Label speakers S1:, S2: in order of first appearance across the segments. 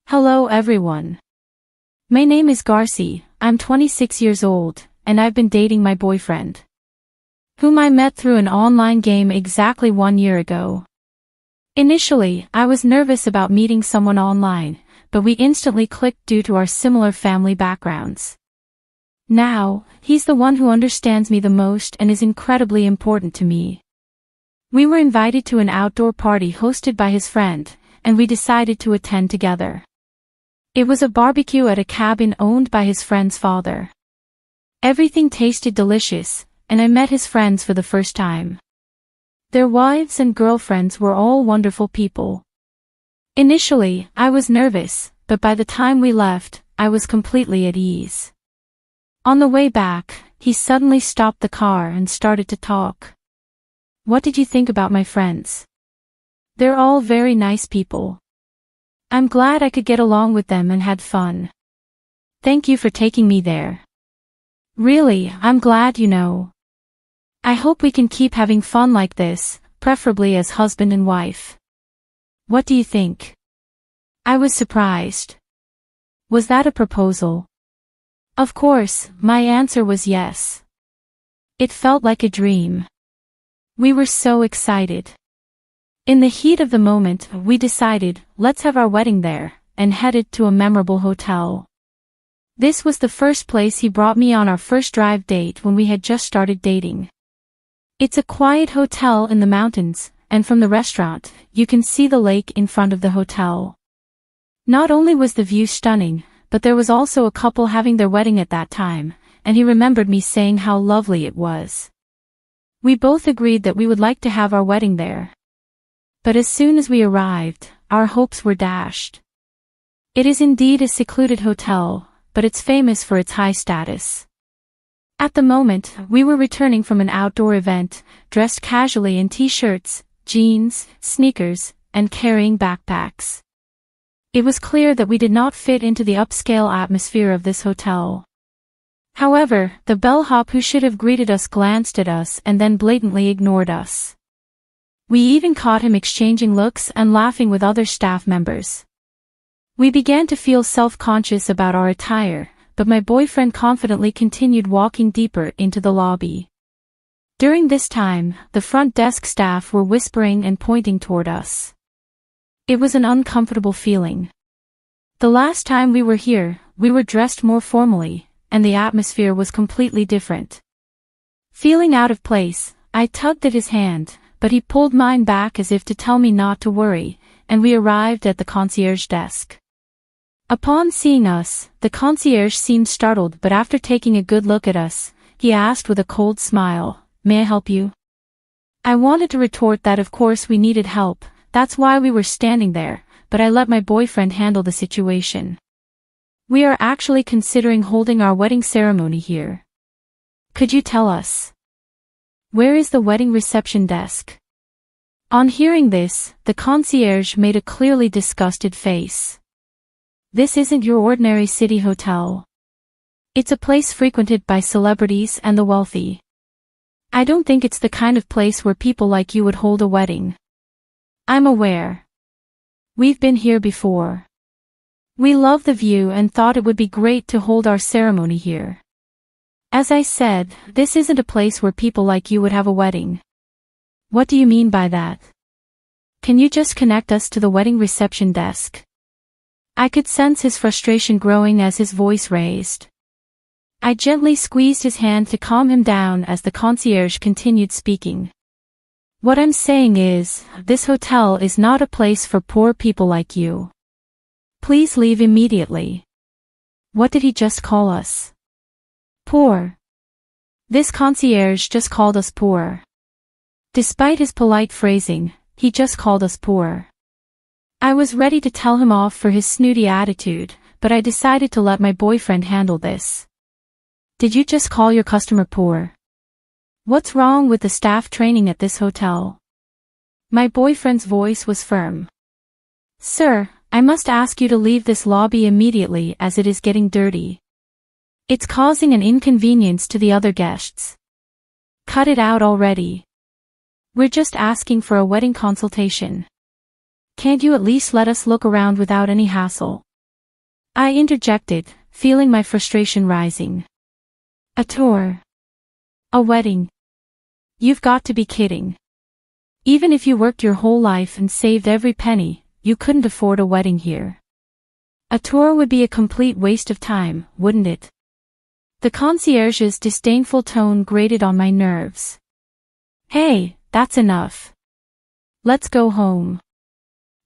S1: Hello everyone. My name is Garci, I'm 26 years old, and I've been dating my boyfriend, whom I met through an online game exactly 1 year ago. Initially, I was nervous about meeting someone online, but we instantly clicked due to our similar family backgrounds. Now, he's the one who understands me the most and is incredibly important to me. We were invited to an outdoor party hosted by his friend, and we decided to attend together. It was a barbecue at a cabin owned by his friend's father. Everything tasted delicious, and I met his friends for the first time. Their wives and girlfriends were all wonderful people. Initially, I was nervous, but by the time we left, I was completely at ease. On the way back, he suddenly stopped the car and started to talk. "What did you think about my friends? They're all very nice people. I'm glad I could get along with them and had fun. Thank you for taking me there. Really, I'm glad you know. I hope we can keep having fun like this, preferably as husband and wife. What do you think?" I was surprised. Was that a proposal? Of course, my answer was yes. It felt like a dream. We were so excited. In the heat of the moment, we decided, let's have our wedding there, and headed to a memorable hotel. This was the first place he brought me on our first drive date when we had just started dating. It's a quiet hotel in the mountains, and from the restaurant, you can see the lake in front of the hotel. Not only was the view stunning, but there was also a couple having their wedding at that time, and he remembered me saying how lovely it was. We both agreed that we would like to have our wedding there. But as soon as we arrived, our hopes were dashed. It is indeed a secluded hotel, but it's famous for its high status. At the moment, we were returning from an outdoor event, dressed casually in t-shirts, jeans, sneakers, and carrying backpacks. It was clear that we did not fit into the upscale atmosphere of this hotel. However, the bellhop who should have greeted us glanced at us and then blatantly ignored us. We even caught him exchanging looks and laughing with other staff members. We began to feel self-conscious about our attire, but my boyfriend confidently continued walking deeper into the lobby. During this time, the front desk staff were whispering and pointing toward us. It was an uncomfortable feeling. The last time we were here, we were dressed more formally, and the atmosphere was completely different. Feeling out of place, I tugged at his hand, but he pulled mine back as if to tell me not to worry, and we arrived at the concierge desk. Upon seeing us, the concierge seemed startled, but after taking a good look at us, he asked with a cold smile, "May I help you?" I wanted to retort that of course we needed help, that's why we were standing there, but I let my boyfriend handle the situation. "We are actually considering holding our wedding ceremony here. Could you tell us? Where is the wedding reception desk?" On hearing this, the concierge made a clearly disgusted face. "This isn't your ordinary city hotel. It's a place frequented by celebrities and the wealthy. I don't think it's the kind of place where people like you would hold a wedding." "I'm aware. We've been here before. We love the view and thought it would be great to hold our ceremony here. As I said, this isn't a place where people like you would have a wedding." "What do you mean by that? Can you just connect us to the wedding reception desk?" I could sense his frustration growing as his voice raised. I gently squeezed his hand to calm him down as the concierge continued speaking. "What I'm saying is, this hotel is not a place for poor people like you. Please leave immediately." What did he just call us? Poor. This concierge just called us poor. Despite his polite phrasing, he just called us poor. I was ready to tell him off for his snooty attitude, but I decided to let my boyfriend handle this. "Did you just call your customer poor? What's wrong with the staff training at this hotel?" My boyfriend's voice was firm. "Sir, I must ask you to leave this lobby immediately as it is getting dirty. It's causing an inconvenience to the other guests. Cut it out already. We're just asking for a wedding consultation. Can't you at least let us look around without any hassle?" I interjected, feeling my frustration rising. A tour. A wedding. You've got to be kidding. Even if you worked your whole life and saved every penny, you couldn't afford a wedding here. A tour would be a complete waste of time, wouldn't it? The concierge's disdainful tone grated on my nerves. Hey, that's enough. Let's go home.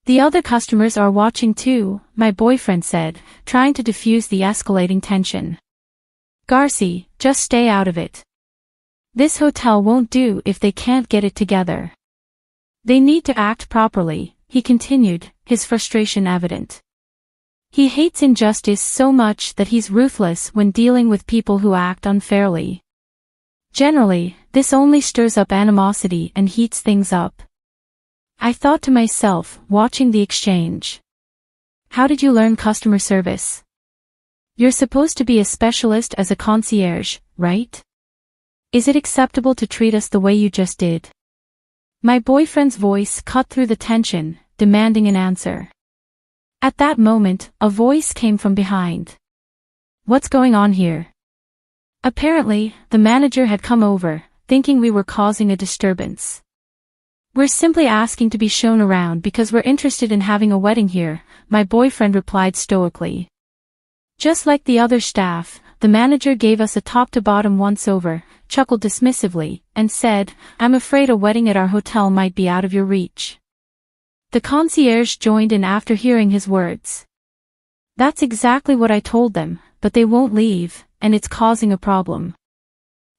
S1: The other customers are watching too, my boyfriend said, trying to diffuse the escalating tension. Garci, just stay out of it. This hotel won't do if they can't get it together. They need to act properly, he continued, his frustration evident. He hates injustice so much that he's ruthless when dealing with people who act unfairly. Generally, this only stirs up animosity and heats things up. I thought to myself, watching the exchange. How did you learn customer service? You're supposed to be a specialist as a concierge, right? Is it acceptable to treat us the way you just did? My boyfriend's voice cut through the tension, demanding an answer. At that moment, a voice came from behind. What's going on here? Apparently, the manager had come over, thinking we were causing a disturbance. We're simply asking to be shown around because we're interested in having a wedding here, my boyfriend replied stoically. Just like the other staff, the manager gave us a top-to-bottom once-over, chuckled dismissively, and said, I'm afraid a wedding at our hotel might be out of your reach. The concierge joined in after hearing his words. That's exactly what I told them, but they won't leave, and it's causing a problem.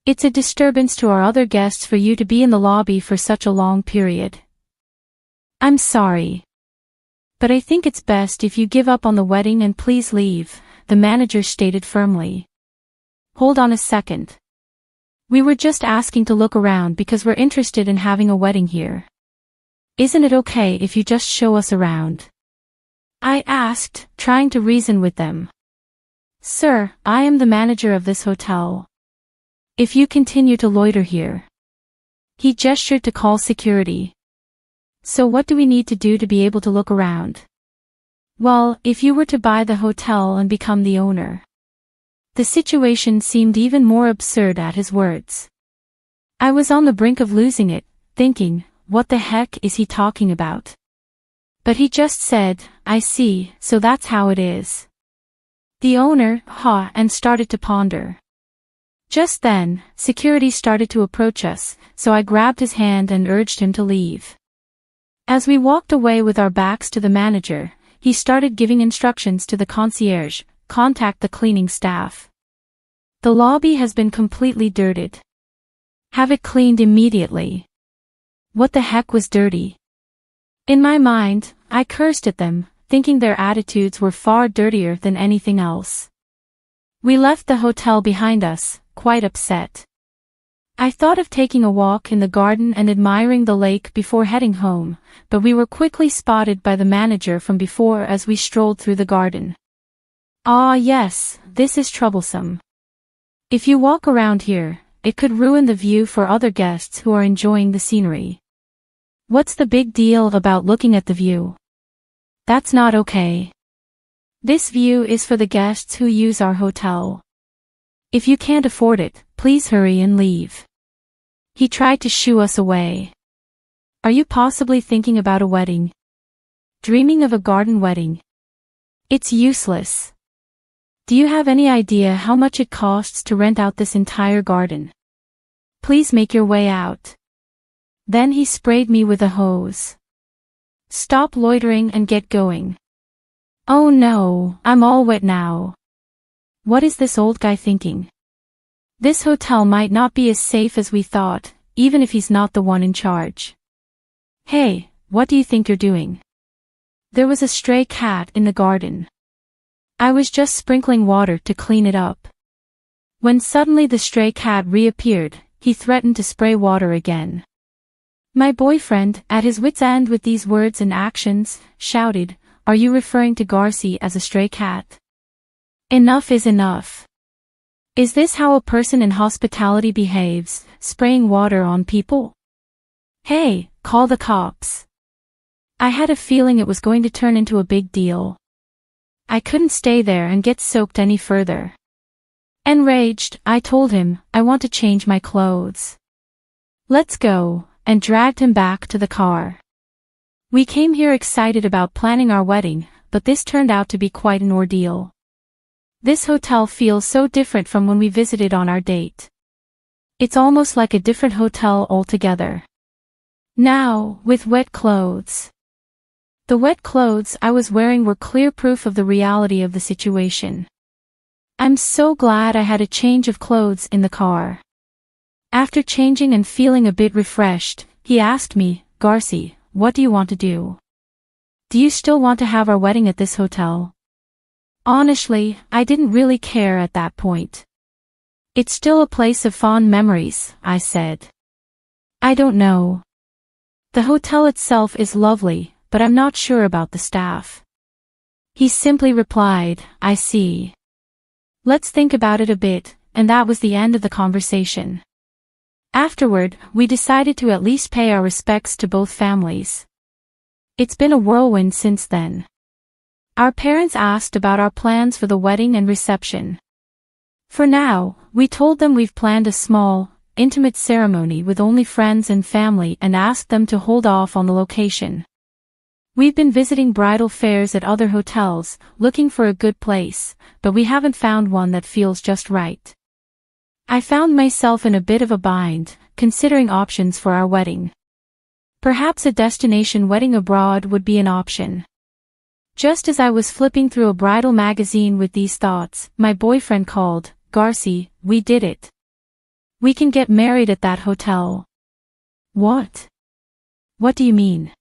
S1: It's a disturbance to our other guests for you to be in the lobby for such a long period. I'm sorry. But I think it's best if you give up on the wedding and please leave, the manager stated firmly. Hold on a second. We were just asking to look around because we're interested in having a wedding here. Isn't it okay if you just show us around? I asked, trying to reason with them. Sir, I am the manager of this hotel. If you continue to loiter here. He gestured to call security. So what do we need to do to be able to look around? Well, if you were to buy the hotel and become the owner. The situation seemed even more absurd at his words. I was on the brink of losing it, thinking, what the heck is he talking about? But he just said, I see, so that's how it is. The owner, and started to ponder. Just then, security started to approach us, so I grabbed his hand and urged him to leave. As we walked away with our backs to the manager, he started giving instructions to the concierge, contact the cleaning staff. The lobby has been completely dirted. Have it cleaned immediately. What the heck was dirty? In my mind, I cursed at them, thinking their attitudes were far dirtier than anything else. We left the hotel behind us, quite upset. I thought of taking a walk in the garden and admiring the lake before heading home, but we were quickly spotted by the manager from before as we strolled through the garden. Ah yes, this is troublesome. If you walk around here, it could ruin the view for other guests who are enjoying the scenery. What's the big deal about looking at the view? That's not okay. This view is for the guests who use our hotel. If you can't afford it, please hurry and leave. He tried to shoo us away. Are you possibly thinking about a wedding? Dreaming of a garden wedding? It's useless. Do you have any idea how much it costs to rent out this entire garden? Please make your way out. Then he sprayed me with a hose. Stop loitering and get going. Oh no, I'm all wet now. What is this old guy thinking? This hotel might not be as safe as we thought, even if he's not the one in charge. Hey, what do you think you're doing? There was a stray cat in the garden. I was just sprinkling water to clean it up. When suddenly the stray cat reappeared, he threatened to spray water again. My boyfriend, at his wit's end with these words and actions, shouted, Are you referring to Garci as a stray cat? Enough is enough. Is this how a person in hospitality behaves, spraying water on people? Hey, call the cops. I had a feeling it was going to turn into a big deal. I couldn't stay there and get soaked any further. Enraged, I told him, I want to change my clothes. Let's go, and dragged him back to the car. We came here excited about planning our wedding, but this turned out to be quite an ordeal. This hotel feels so different from when we visited on our date. It's almost like a different hotel altogether. Now, with wet clothes. The wet clothes I was wearing were clear proof of the reality of the situation. I'm so glad I had a change of clothes in the car. After changing and feeling a bit refreshed, he asked me, Garci, what do you want to do? Do you still want to have our wedding at this hotel? Honestly, I didn't really care at that point. It's still a place of fond memories, I said. I don't know. The hotel itself is lovely, but I'm not sure about the staff. He simply replied, I see. Let's think about it a bit, and that was the end of the conversation. Afterward, we decided to at least pay our respects to both families. It's been a whirlwind since then. Our parents asked about our plans for the wedding and reception. For now, we told them we've planned a small, intimate ceremony with only friends and family and asked them to hold off on the location. We've been visiting bridal fairs at other hotels, looking for a good place, but we haven't found one that feels just right. I found myself in a bit of a bind, considering options for our wedding. Perhaps a destination wedding abroad would be an option. Just as I was flipping through a bridal magazine with these thoughts, my boyfriend called, Garci, we did it. We can get married at that hotel. What? What do you mean?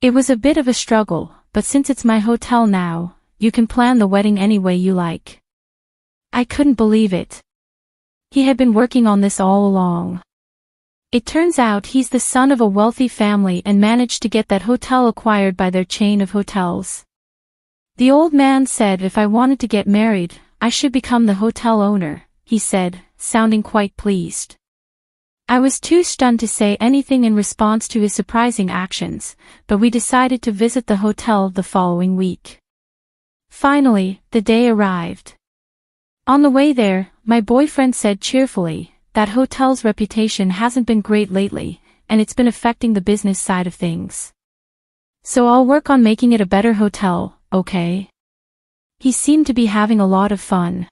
S1: It was a bit of a struggle, but since it's my hotel now, you can plan the wedding any way you like. I couldn't believe it. He had been working on this all along. It turns out he's the son of a wealthy family and managed to get that hotel acquired by their chain of hotels. The old man said if I wanted to get married, I should become the hotel owner, he said, sounding quite pleased. I was too stunned to say anything in response to his surprising actions, but we decided to visit the hotel the following week. Finally, the day arrived. On the way there, my boyfriend said cheerfully, that hotel's reputation hasn't been great lately, and it's been affecting the business side of things. So I'll work on making it a better hotel, okay? He seemed to be having a lot of fun.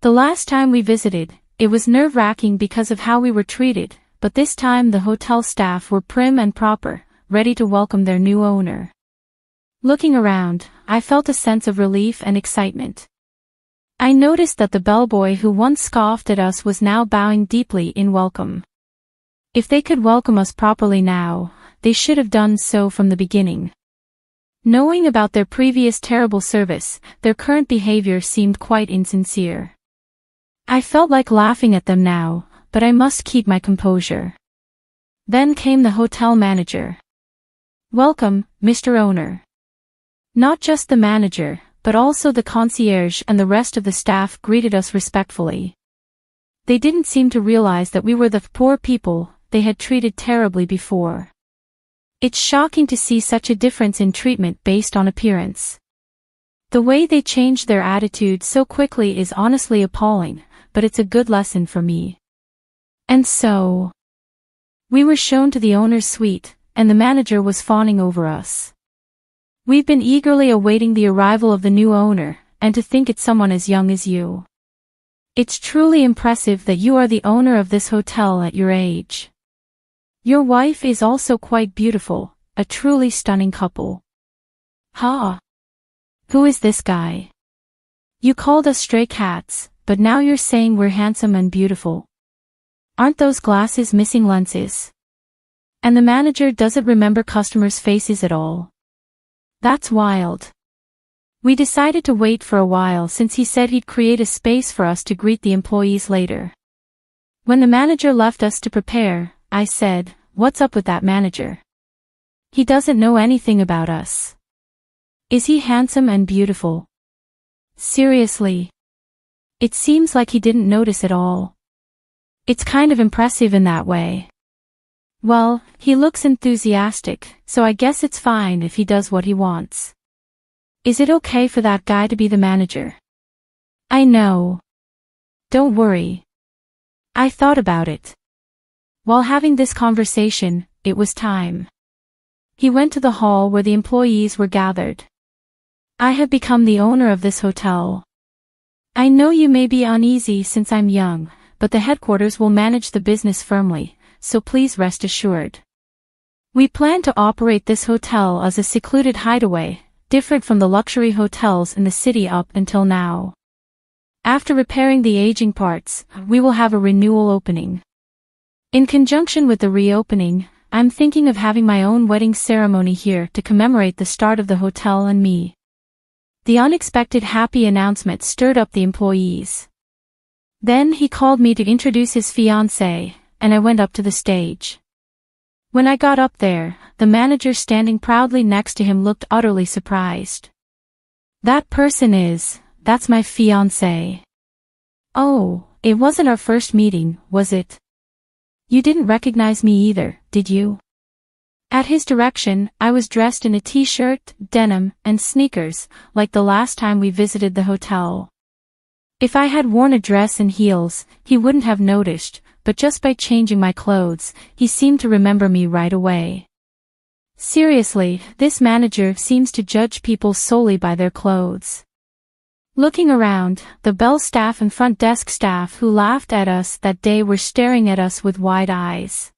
S1: The last time we visited, it was nerve-wracking because of how we were treated, but this time the hotel staff were prim and proper, ready to welcome their new owner. Looking around, I felt a sense of relief and excitement. I noticed that the bellboy who once scoffed at us was now bowing deeply in welcome. If they could welcome us properly now, they should have done so from the beginning. Knowing about their previous terrible service, their current behavior seemed quite insincere. I felt like laughing at them now, but I must keep my composure. Then came the hotel manager. Welcome, Mr. Owner. Not just the manager, but also the concierge and the rest of the staff greeted us respectfully. They didn't seem to realize that we were the poor people they had treated terribly before. It's shocking to see such a difference in treatment based on appearance. The way they changed their attitude so quickly is honestly appalling, but it's a good lesson for me. And so, we were shown to the owner's suite, and the manager was fawning over us. We've been eagerly awaiting the arrival of the new owner, and to think it's someone as young as you. It's truly impressive that you are the owner of this hotel at your age. Your wife is also quite beautiful, a truly stunning couple. Ha! Who is this guy? You called us stray cats, but now you're saying we're handsome and beautiful. Aren't those glasses missing lenses? And the manager doesn't remember customers' faces at all. That's wild. We decided to wait for a while since he said he'd create a space for us to greet the employees later. When the manager left us to prepare, I said, "What's up with that manager? He doesn't know anything about us. Is he handsome and beautiful? Seriously? It seems like he didn't notice at all. It's kind of impressive in that way. Well, he looks enthusiastic, so I guess it's fine if he does what he wants." Is it okay for that guy to be the manager? I know. Don't worry. I thought about it. While having this conversation, it was time. He went to the hall where the employees were gathered. I have become the owner of this hotel. I know you may be uneasy since I'm young, but the headquarters will manage the business firmly, so please rest assured. We plan to operate this hotel as a secluded hideaway, different from the luxury hotels in the city up until now. After repairing the aging parts, we will have a renewal opening. In conjunction with the reopening, I'm thinking of having my own wedding ceremony here to commemorate the start of the hotel and me. The unexpected happy announcement stirred up the employees. Then he called me to introduce his fiancée, and I went up to the stage. When I got up there, the manager standing proudly next to him looked utterly surprised. That's my fiancée. Oh, it wasn't our first meeting, was it? You didn't recognize me either, did you? At his direction, I was dressed in a t-shirt, denim, and sneakers, like the last time we visited the hotel. If I had worn a dress and heels, he wouldn't have noticed, but just by changing my clothes, he seemed to remember me right away. Seriously, this manager seems to judge people solely by their clothes. Looking around, the Bell staff and front desk staff who laughed at us that day were staring at us with wide eyes.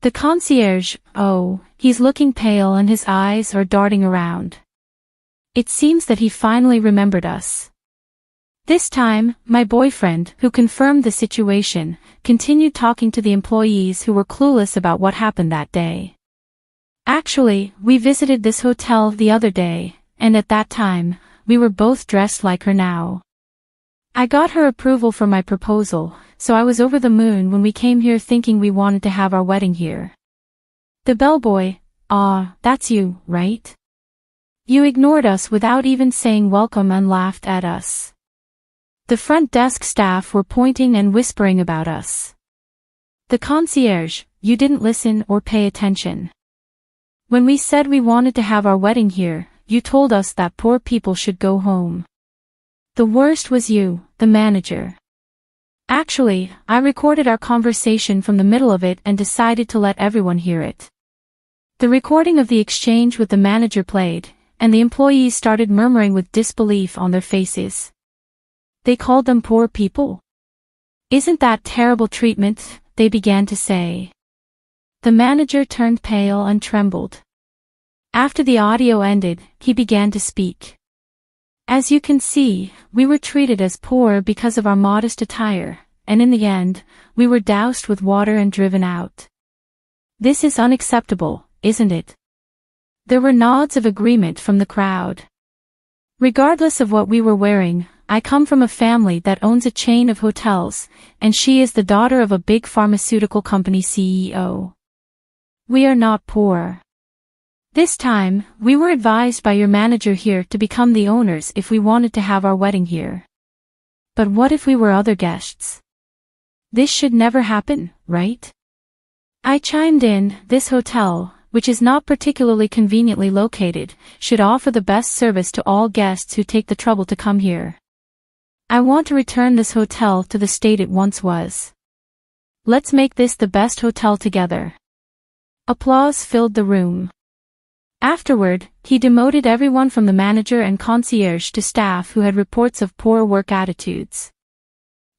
S1: The concierge, oh, he's looking pale and his eyes are darting around. It seems that he finally remembered us. This time, my boyfriend, who confirmed the situation, continued talking to the employees who were clueless about what happened that day. Actually, we visited this hotel the other day, and at that time, we were both dressed like her now. I got her approval for my proposal, so I was over the moon when we came here thinking we wanted to have our wedding here. The bellboy, that's you, right? You ignored us without even saying welcome and laughed at us. The front desk staff were pointing and whispering about us. The concierge, you didn't listen or pay attention. When we said we wanted to have our wedding here, you told us that poor people should go home. The worst was you, the manager. Actually, I recorded our conversation from the middle of it and decided to let everyone hear it. The recording of the exchange with the manager played, and the employees started murmuring with disbelief on their faces. They called them poor people? Isn't that terrible treatment? They began to say. The manager turned pale and trembled. After the audio ended, he began to speak. As you can see, we were treated as poor because of our modest attire, and in the end, we were doused with water and driven out. This is unacceptable, isn't it? There were nods of agreement from the crowd. Regardless of what we were wearing, I come from a family that owns a chain of hotels, and she is the daughter of a big pharmaceutical company CEO. We are not poor. This time, we were advised by your manager here to become the owners if we wanted to have our wedding here. But what if we were other guests? This should never happen, right? I chimed in, this hotel, which is not particularly conveniently located, should offer the best service to all guests who take the trouble to come here. I want to return this hotel to the state it once was. Let's make this the best hotel together. Applause filled the room. Afterward, he demoted everyone from the manager and concierge to staff who had reports of poor work attitudes.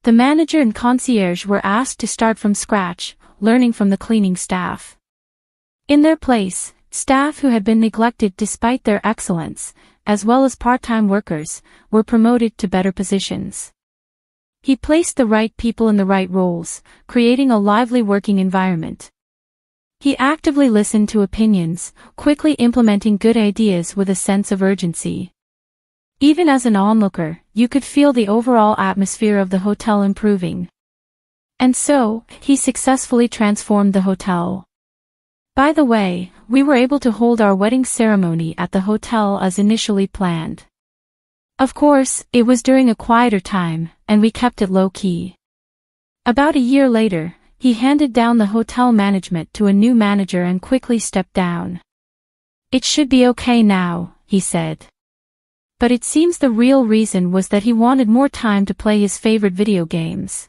S1: The manager and concierge were asked to start from scratch, learning from the cleaning staff. In their place, staff who had been neglected despite their excellence, as well as part-time workers, were promoted to better positions. He placed the right people in the right roles, creating a lively working environment. He actively listened to opinions, quickly implementing good ideas with a sense of urgency. Even as an onlooker, you could feel the overall atmosphere of the hotel improving. And so, he successfully transformed the hotel. By the way, we were able to hold our wedding ceremony at the hotel as initially planned. Of course, it was during a quieter time, and we kept it low-key. About a year later, he handed down the hotel management to a new manager and quickly stepped down. It should be okay now, he said. But it seems the real reason was that he wanted more time to play his favorite video games.